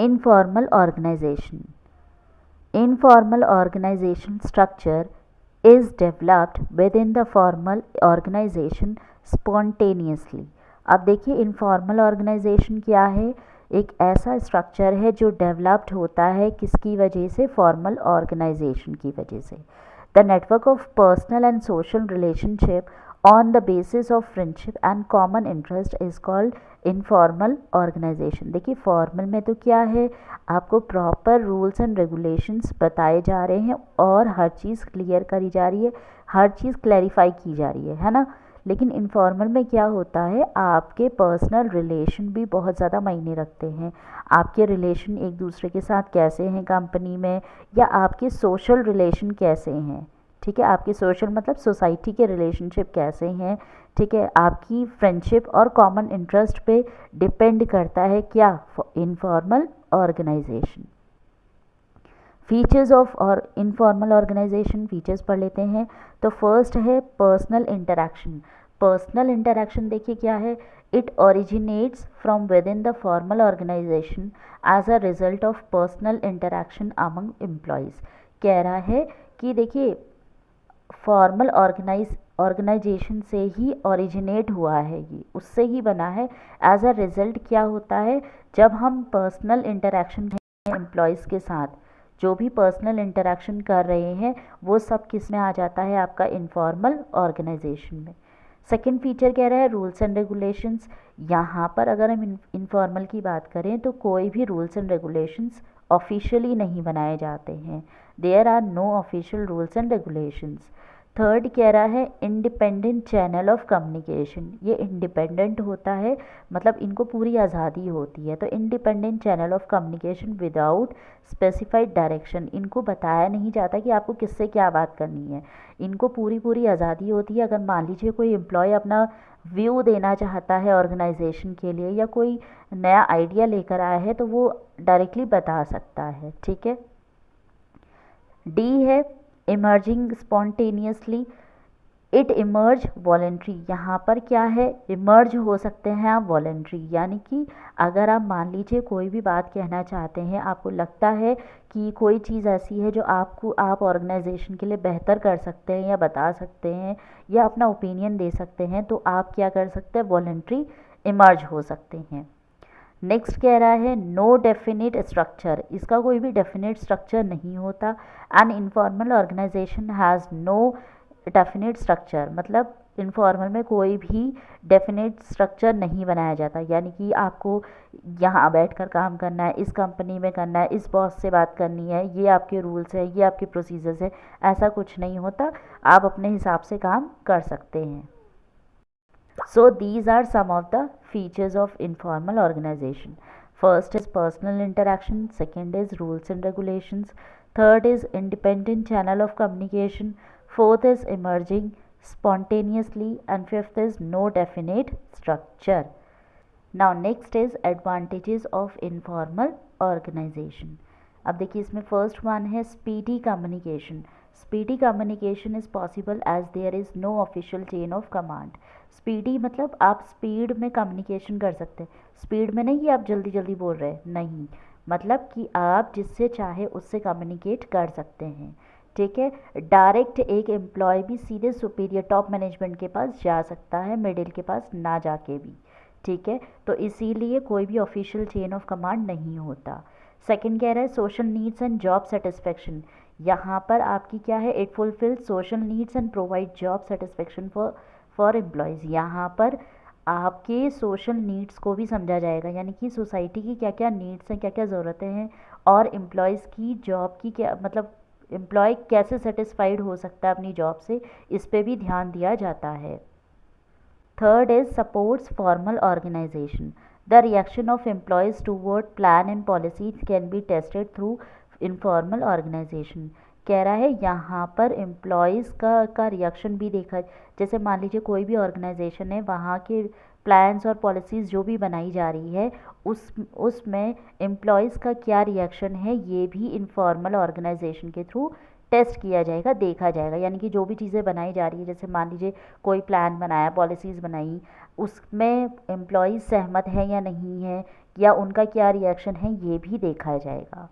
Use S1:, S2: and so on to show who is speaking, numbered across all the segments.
S1: Informal organization. Informal organization structure is developed within the formal organization spontaneously. अब देखिए informal organisation क्या है, एक ऐसा स्ट्रक्चर है जो डेवलप्ड होता है किसकी वजह से, फॉर्मल ऑर्गेनाइजेशन की वजह से. The network of personal and social relationship on the basis of friendship and common interest is called informal organization. देखिए फॉर्मल में तो क्या है, आपको प्रॉपर रूल्स एंड रेगुलेशंस बताए जा रहे हैं और हर चीज़ क्लियर करी जा रही है, हर चीज़ क्लैरिफाई की जा रही है ना. लेकिन इनफॉर्मल में क्या होता है, आपके पर्सनल रिलेशन भी बहुत ज़्यादा मायने रखते हैं. आपके रिलेशन एक दूसरे के साथ कैसे हैं कंपनी में, या आपके सोशल रिलेशन कैसे हैं. ठीक है, आपके सोशल मतलब सोसाइटी के रिलेशनशिप कैसे हैं. ठीक है, आपकी फ्रेंडशिप और कॉमन इंटरेस्ट पे डिपेंड करता है क्या, इनफॉर्मल ऑर्गेनाइजेशन. फीचर्स ऑफ और इनफॉर्मल ऑर्गेनाइजेशन, फीचर्स पढ़ लेते हैं. तो फर्स्ट है पर्सनल इंटरैक्शन. पर्सनल इंटरैक्शन देखिए क्या है, it originates from within the formal organization as a result of personal interaction among employees. कह रहा है कि देखिए फॉर्मल ऑर्गेनाइजेशन से ही ओरिजिनेट हुआ है, ये उससे ही बना है. एज अ रिजल्ट क्या होता है, जब हम पर्सनल इंटरैक्शन एम्प्लॉयज़ के साथ जो भी पर्सनल इंटरैक्शन कर रहे हैं वो सब किस में आ जाता है, आपका इनफॉर्मल ऑर्गेनाइजेशन में. सेकेंड फीचर कह रहा है रूल्स एंड रेगुलेशंस. यहाँ पर अगर हम इनफॉर्मल की बात करें तो कोई भी रूल्स एंड रेगुलेशंस ऑफिशियली नहीं बनाए जाते हैं. There are no official rules and regulations. Third कह रहा है इंडिपेंडेंट चैनल ऑफ कम्युनिकेशन. ये इंडिपेंडेंट होता है मतलब इनको पूरी आज़ादी होती है. तो independent channel of communication without specified direction. इनको बताया नहीं जाता कि आपको किससे क्या बात करनी है, इनको पूरी आज़ादी होती है. अगर मान लीजिए कोई एम्प्लॉय अपना व्यू देना चाहता है ऑर्गेनाइजेशन के लिए या कोई नया आइडिया लेकर आया है तो वो डायरेक्टली बता सकता है. ठीक है. डी है emerging spontaneously. It emerge voluntary. यहाँ पर क्या है, इमर्ज हो सकते हैं आप वॉलेंट्री, यानी कि अगर आप मान लीजिए कोई भी बात कहना चाहते हैं, आपको लगता है कि कोई चीज़ ऐसी है जो आप ऑर्गेनाइजेशन के लिए बेहतर कर सकते हैं या बता सकते हैं या अपना ओपिनियन दे सकते हैं, तो आप क्या कर सकते हैं, वॉलेंट्री इमर्ज हो सकते हैं. नेक्स्ट कह रहा है नो डेफिनेट स्ट्रक्चर. इसका कोई भी डेफिनेट स्ट्रक्चर नहीं होता. An informal organization has no definite structure. मतलब इनफॉर्मल में कोई भी डेफिनेट स्ट्रक्चर नहीं बनाया जाता, यानी कि आपको यहाँ बैठकर काम करना है, इस कंपनी में करना है, इस बॉस से बात करनी है, ये आपके रूल्स है, ये आपके प्रोसीजर्स है, ऐसा कुछ नहीं होता. आप अपने हिसाब से काम कर सकते हैं. So these are some of the features of informal organization. First is personal interaction, second is rules and regulations, third is independent channel of communication, fourth is emerging spontaneously, and fifth is no definite structure. Now next is advantages of informal organization. अब देखिए इसमें first one है speedy communication. Speedy communication is possible as there is no official chain of command. Speedy मतलब आप speed में communication कर सकते हैं. स्पीड में नहीं कि आप जल्दी जल्दी बोल रहे हैं, नहीं, मतलब कि आप जिससे चाहे उससे कम्युनिकेट कर सकते हैं. ठीक है. डायरेक्ट एक एम्प्लॉय भी सीधे सुपीरियर टॉप मैनेजमेंट के पास जा सकता है, मिडिल के पास ना जाके भी. ठीक है. तो इसीलिए कोई भी ऑफिशियल चेन ऑफ कमांड नहीं होता. सेकंड कह रहा है social needs and job satisfaction. यहाँ पर आपकी क्या है, it fulfil social needs and provide job satisfaction for employees. यहाँ पर आपके सोशल नीड्स को भी समझा जाएगा, यानी कि सोसाइटी की क्या क्या नीड्स हैं, क्या क्या ज़रूरतें हैं, और एम्प्लॉयज़ की जॉब की क्या मतलब एम्प्लॉय कैसे सेटिस्फाइड हो सकता है अपनी जॉब से, इस पे भी ध्यान दिया जाता है. Third is supports formal organization. The reaction of employees toward plan and policies can be tested through informal organization. कह रहा है यहाँ पर एम्प्लॉयज़ का रिएक्शन भी देखा. जैसे मान लीजिए कोई भी ऑर्गेनाइजेशन है, वहाँ के प्लान्स और पॉलिसीज़ जो भी बनाई जा रही है उसमें एम्प्लॉयज़ का क्या रिएक्शन है, ये भी इनफॉर्मल ऑर्गेनाइजेशन के थ्रू टेस्ट किया जाएगा, देखा जाएगा. यानी कि जो भी चीज़ें बनाई जा रही है, जैसे मान लीजिए कोई प्लान बनाया, पॉलिसीज़ बनाई, उसमें एम्प्लॉयज़ सहमत है या नहीं है, या उनका क्या रिएक्शन है ये भी देखा जाएगा।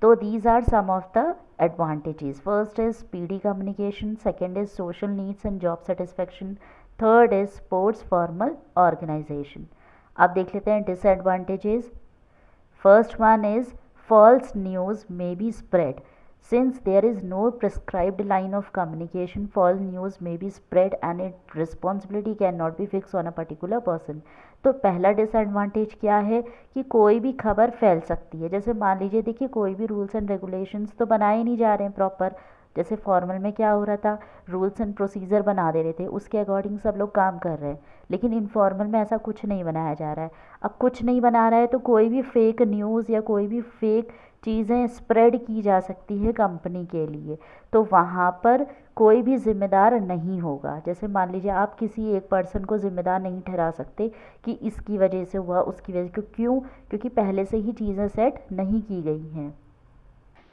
S1: तो these are some of the advantages. First is speedy communication, second is social needs and job satisfaction, third is supports formal organisation. अब देख लेते हैं disadvantages. First one is false news may be spread. Since there is no prescribed line of communication, false news may be spread and its responsibility cannot be fixed on a particular person. तो पहला disadvantage क्या है कि कोई भी खबर फैल सकती है। जैसे मान लीजिए, देखिए कोई भी रूल्स एंड रेगुलेशंस तो बनाए नहीं जा रहे हैं प्रॉपर। जैसे फॉर्मल में क्या हो रहा था, रूल्स एंड प्रोसीजर बना दे रहे थे, उसके अकॉर्डिंग सब लोग काम कर रहे हैं। लेकिन इनफॉर्मल में ऐसा कुछ नहीं बनाया जा रहा है। अब कुछ नहीं बना रहा है तो कोई भी फेक न्यूज़ या कोई भी फेक चीज़ें स्प्रेड की जा सकती है कंपनी के लिए, तो वहाँ पर कोई भी जिम्मेदार नहीं होगा। जैसे मान लीजिए आप किसी एक पर्सन को जिम्मेदार नहीं ठहरा सकते कि इसकी वजह से हुआ, उसकी वजह से, क्यों? क्योंकि पहले से ही चीज़ें सेट नहीं की गई हैं।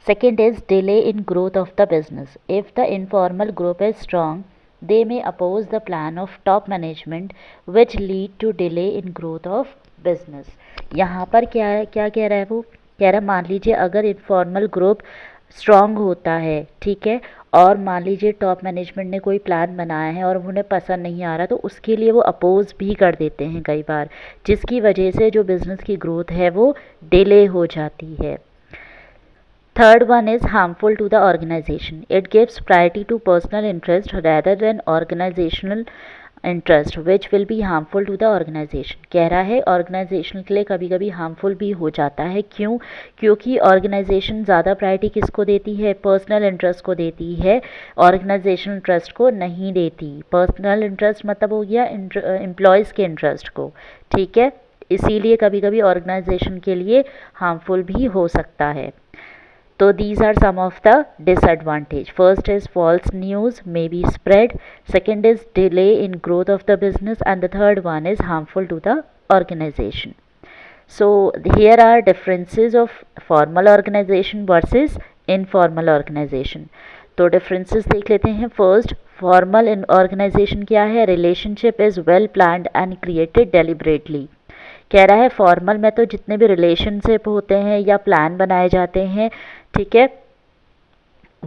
S1: Second is delay in growth of the business. If the informal group is strong, they may oppose the plan of top management, which lead to delay in growth of business. यहाँ पर क्या कह रहा है वो? कह रहा है मान लीजिए अगर इनफॉर्मल ग्रुप स्ट्रांग होता है, ठीक है, और मान लीजिए टॉप मैनेजमेंट ने कोई प्लान बनाया है और उन्हें पसंद नहीं आ रहा, तो उसके लिए वो अपोज भी कर देते हैं कई बार, जिसकी वजह से जो बिज़नेस की ग्रोथ है वो डिले हो जाती है। Third one is harmful to the organization. It gives priority to personal interest rather than organizational interest, which will be harmful to the organization. कह रहा है ऑर्गेनाइजेशन के लिए कभी कभी हार्मफुल भी हो जाता है। क्यों? क्योंकि ऑर्गेनाइजेशन ज़्यादा प्रायोरिटी किसको देती है? पर्सनल इंटरेस्ट को देती है, ऑर्गेनाइजेशनल इंटरेस्ट को नहीं देती। पर्सनल इंटरेस्ट मतलब हो गया एम्प्लॉयज़ के इंटरेस्ट को, ठीक है, इसीलिए कभी कभी ऑर्गेनाइजेशन के लिए हार्मफुल भी हो सकता है। So these are some of the disadvantage. First is false news may be spread, second is delay in growth of the business, and the third one is harmful to the organization. So here are differences of formal organization versus informal organization. तो differences देख लेते हैं। First, formal organization क्या है? Relationship is well planned and created deliberately. कह रहा है formal में तो जितने भी रिलेशनशिप होते हैं या प्लान बनाए जाते हैं, ठीक है,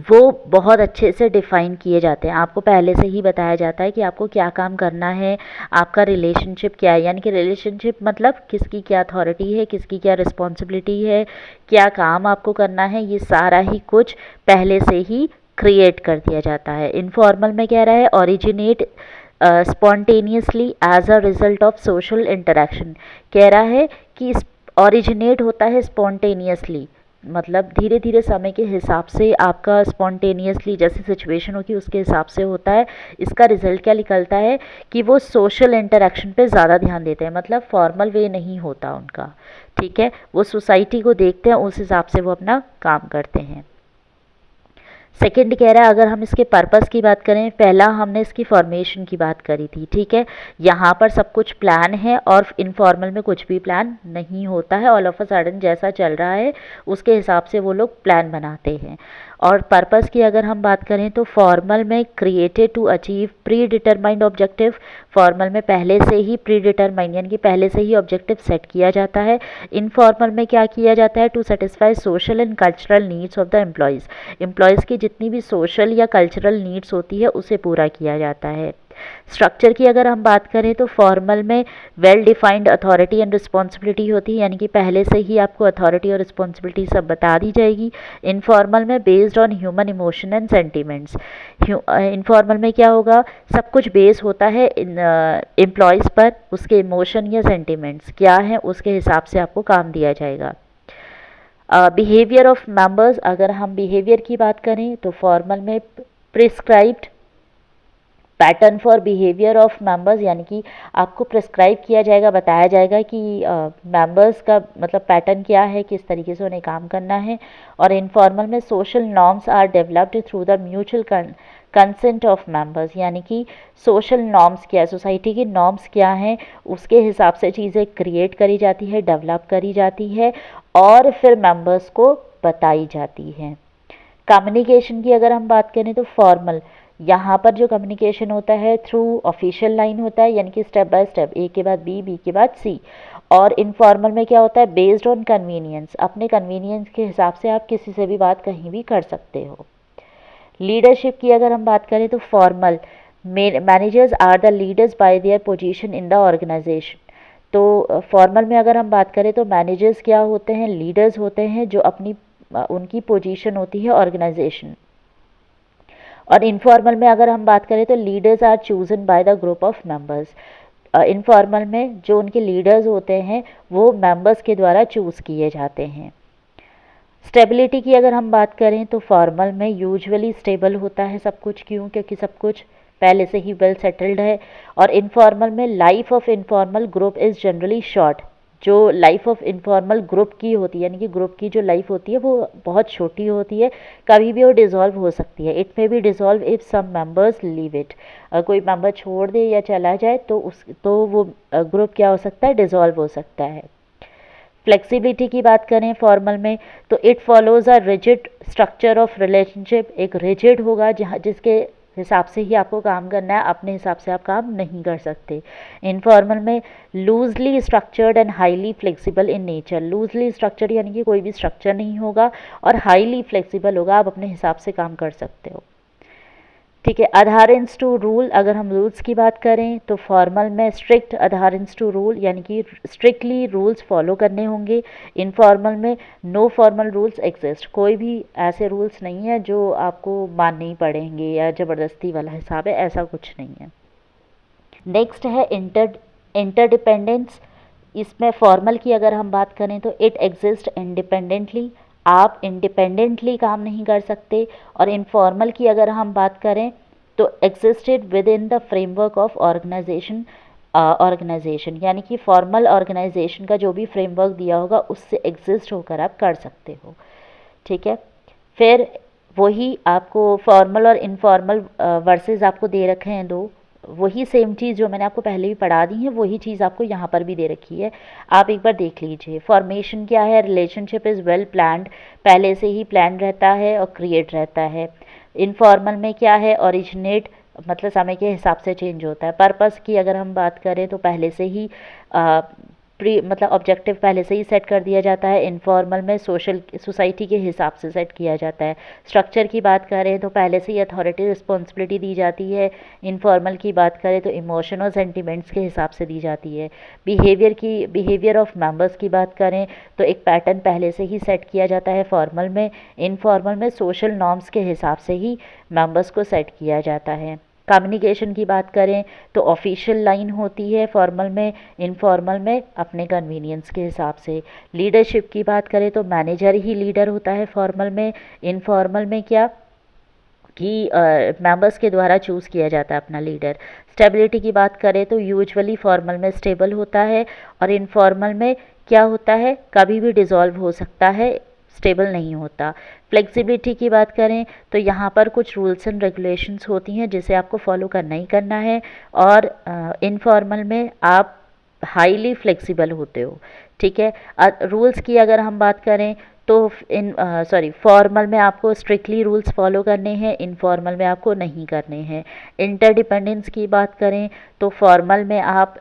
S1: वो बहुत अच्छे से डिफ़ाइन किए जाते हैं। आपको पहले से ही बताया जाता है कि आपको क्या काम करना है, आपका रिलेशनशिप क्या है। यानी कि रिलेशनशिप मतलब किसकी क्या अथॉरिटी है, किसकी क्या रिस्पॉन्सिबिलिटी है, क्या काम आपको करना है, ये सारा ही कुछ पहले से ही क्रिएट कर दिया जाता है। इनफॉर्मल में कह रहा है originate spontaneously as a result of social interaction. कह रहा है कि ओरिजिनेट होता है स्पॉन्टेनियसली, मतलब धीरे धीरे समय के हिसाब से आपका स्पॉन्टेनियसली जैसी सिचुएशन होगी उसके हिसाब से होता है। इसका रिजल्ट क्या निकलता है कि वो सोशल इंटरेक्शन पे ज़्यादा ध्यान देते हैं, मतलब फॉर्मल वे नहीं होता उनका, ठीक है, वो सोसाइटी को देखते हैं, उस हिसाब से वो अपना काम करते हैं। सेकंड कह रहा है अगर हम इसके पर्पस की बात करें, पहला हमने इसकी फॉर्मेशन की बात करी थी, ठीक है, यहाँ पर सब कुछ प्लान है और इनफॉर्मल में कुछ भी प्लान नहीं होता है। ऑल ऑफ अ सडन जैसा चल रहा है उसके हिसाब से वो लोग प्लान बनाते हैं। और पर्पस की अगर हम बात करें तो फॉर्मल में created to achieve predetermined objective, formal में पहले से ही प्री डिटरमाइंड यानी कि पहले से ही ऑब्जेक्टिव सेट किया जाता है। इनफॉर्मल में क्या किया जाता है? To satisfy social and cultural needs of the employees की जितनी भी सोशल या कल्चरल नीड्स होती है उसे पूरा किया जाता है। स्ट्रक्चर की अगर हम बात करें तो फॉर्मल में well defined authority and responsibility होती है, यानी कि पहले से ही आपको अथॉरिटी और रिस्पॉन्सिबिलिटी सब बता दी जाएगी। इनफॉर्मल में based on human emotion and sentiments. Informal में क्या होगा? सब कुछ बेस होता है एम्प्लॉयज़ पर, उसके इमोशन या सेंटिमेंट्स क्या हैं उसके हिसाब से आपको काम दिया जाएगा। बिहेवियर ऑफ मेंबर्स, अगर हम बिहेवियर की बात करें तो फॉर्मल में prescribed pattern for behaviour of members, यानी कि आपको प्रिस्क्राइब किया जाएगा, बताया जाएगा कि मेंबर्स का मतलब पैटर्न क्या है, किस तरीके से उन्हें काम करना है। और इनफॉर्मल में social norms are developed through the mutual consent of members, यानी कि सोशल नॉर्म्स क्या है, सोसाइटी की नॉर्म्स क्या हैं उसके हिसाब से चीज़ें क्रिएट करी जाती है, डेवलप करी जाती है और फिर मेंबर्स को बताई जाती हैं। कम्युनिकेशन की अगर हम बात करें तो फॉर्मल यहाँ पर जो कम्युनिकेशन होता है थ्रू ऑफिशियल लाइन होता है, यानी कि स्टेप बाय स्टेप, ए के बाद बी, बी के बाद सी। और इनफॉर्मल में क्या होता है, बेस्ड ऑन कन्वीनियंस, अपने कन्वीनियंस के हिसाब से आप किसी से भी बात कहीं भी कर सकते हो। लीडरशिप की अगर हम बात करें तो formal, managers are the leaders by their position in the organisation. तो फॉर्मल में अगर हम बात करें तो मैनेजर्स क्या होते हैं, लीडर्स होते हैं जो अपनी उनकी पोजीशन होती है ऑर्गेनाइजेशन। और इनफॉर्मल में अगर हम बात करें तो leaders are chosen by the group of members. Informal में जो उनके लीडर्स होते हैं वो मेंबर्स के द्वारा चूज़ किए जाते हैं। स्टेबिलिटी की अगर हम बात करें तो फॉर्मल में यूजुअली स्टेबल होता है सब कुछ, क्यों, क्योंकि सब कुछ पहले से ही वेल सेटल्ड है। और इनफॉर्मल में life of informal group is generally short. जो लाइफ ऑफ इनफॉर्मल ग्रुप की होती है, यानी कि ग्रुप की जो लाइफ होती है वो बहुत छोटी होती है, कभी भी वो डिज़ोल्व हो सकती है। It may be dissolve if some members leave it. कोई मेंबर छोड़ दे या चला जाए तो वो ग्रुप क्या हो सकता है, डिज़ोल्व हो सकता है। फ्लेक्सिबिलिटी की बात करें फॉर्मल में तो it follows a rigid structure of relationship. एक रिजिड होगा जहाँ जिसके हिसाब से ही आपको काम करना है, अपने हिसाब से आप काम नहीं कर सकते। इनफॉर्मल में loosely structured and highly flexible in nature. Loosely structured यानी कि कोई भी स्ट्रक्चर नहीं होगा, और हाईली फ्लेक्सिबल होगा, आप अपने हिसाब से काम कर सकते हो। ठीक है। अडहेरेंस टू रूल, अगर हम रूल्स की बात करें तो फॉर्मल में स्ट्रिक्ट अडहेरेंस टू रूल, यानी कि स्ट्रिक्टली रूल्स फॉलो करने होंगे। इनफॉर्मल में नो फॉर्मल रूल्स एग्जिस्ट, कोई भी ऐसे रूल्स नहीं है जो आपको मानने ही पड़ेंगे या ज़बरदस्ती वाला हिसाब है, ऐसा कुछ नहीं है। नेक्स्ट है इंटरडिपेंडेंस। इसमें फॉर्मल की अगर हम बात करें तो इट एग्जिस्ट इंडिपेंडेंटली, आप इंडिपेंडेंटली काम नहीं कर सकते। और इनफॉर्मल की अगर हम बात करें तो existed within the framework of organisation, यानी कि फॉर्मल ऑर्गेनाइजेशन का जो भी फ्रेमवर्क दिया होगा उससे एग्जिस्ट होकर आप कर सकते हो। ठीक है। फिर वही आपको फॉर्मल और इनफॉर्मल वर्सेस आपको दे रखे हैं दो, वही सेम चीज़ जो मैंने आपको पहले भी पढ़ा दी है वही चीज़ आपको यहाँ पर भी दे रखी है, आप एक बार देख लीजिए। फॉर्मेशन क्या है, रिलेशनशिप इज़ वेल प्लान्ड, पहले से ही प्लान रहता है और क्रिएट रहता है। इनफॉर्मल में क्या है, ओरिजिनेट मतलब समय के हिसाब से चेंज होता है। पर्पस की अगर हम बात करें तो पहले से ही मतलब ऑब्जेक्टिव पहले से ही सेट कर दिया जाता है। इनफॉर्मल में सोसाइटी के हिसाब से सेट किया जाता है। स्ट्रक्चर की बात करें तो पहले से ही अथॉरिटी रिस्पॉन्सिबिलिटी दी जाती है। इनफॉर्मल की बात करें तो इमोशन और सेंटिमेंट्स के हिसाब से दी जाती है। बिहेवियर ऑफ मेंबर्स की बात करें तो एक पैटर्न पहले से ही सेट किया जाता है फॉर्मल में। इनफॉर्मल में सोशल नॉर्म्स के हिसाब से ही मेंबर्स को सेट किया जाता है। कम्युनिकेशन की बात करें तो ऑफिशियल लाइन होती है फॉर्मल में, इनफॉर्मल में अपने कन्वीनियंस के हिसाब से। लीडरशिप की बात करें तो मैनेजर ही लीडर होता है फॉर्मल में। इनफॉर्मल में क्या कि मेंबर्स के द्वारा चूज़ किया जाता है अपना लीडर। स्टेबिलिटी की बात करें तो यूजुअली फॉर्मल में स्टेबल होता है, और इनफॉर्मल में क्या होता है, कभी भी डिज़ोल्व हो सकता है, स्टेबल नहीं होता। फ्लेक्सिबिलिटी की बात करें तो यहाँ पर कुछ रूल्स एंड रेगुलेशंस होती हैं जिसे आपको फॉलो करना ही करना है। और इनफॉर्मल में आप हाईली फ्लेक्सिबल होते हो। ठीक है। रूल्स की अगर हम बात करें तो फॉर्मल में आपको स्ट्रिक्टली रूल्स फॉलो करने हैं, इनफॉर्मल में आपको नहीं करने हैं। इंटरडिपेंडेंस की बात करें तो फॉर्मल में आप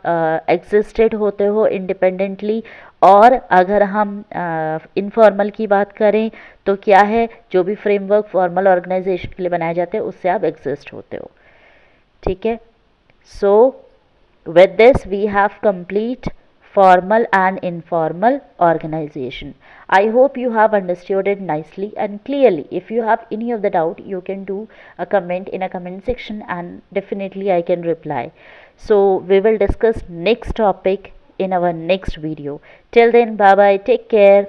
S1: एग्जिस्टेड होते हो इंडिपेंडेंटली, और अगर हम इनफॉर्मल की बात करें तो क्या है, जो भी फ्रेमवर्क फॉर्मल ऑर्गेनाइजेशन के लिए बनाए जाते हैं उससे आप एग्जिस्ट होते हो। ठीक है। सो with this we have complete formal and informal organization. I hope you have understood it nicely and clearly. If you have any of the doubt, you can do a comment in a comment section and definitely I can reply. So we will discuss next topic in our next video. Till then, bye bye, take care.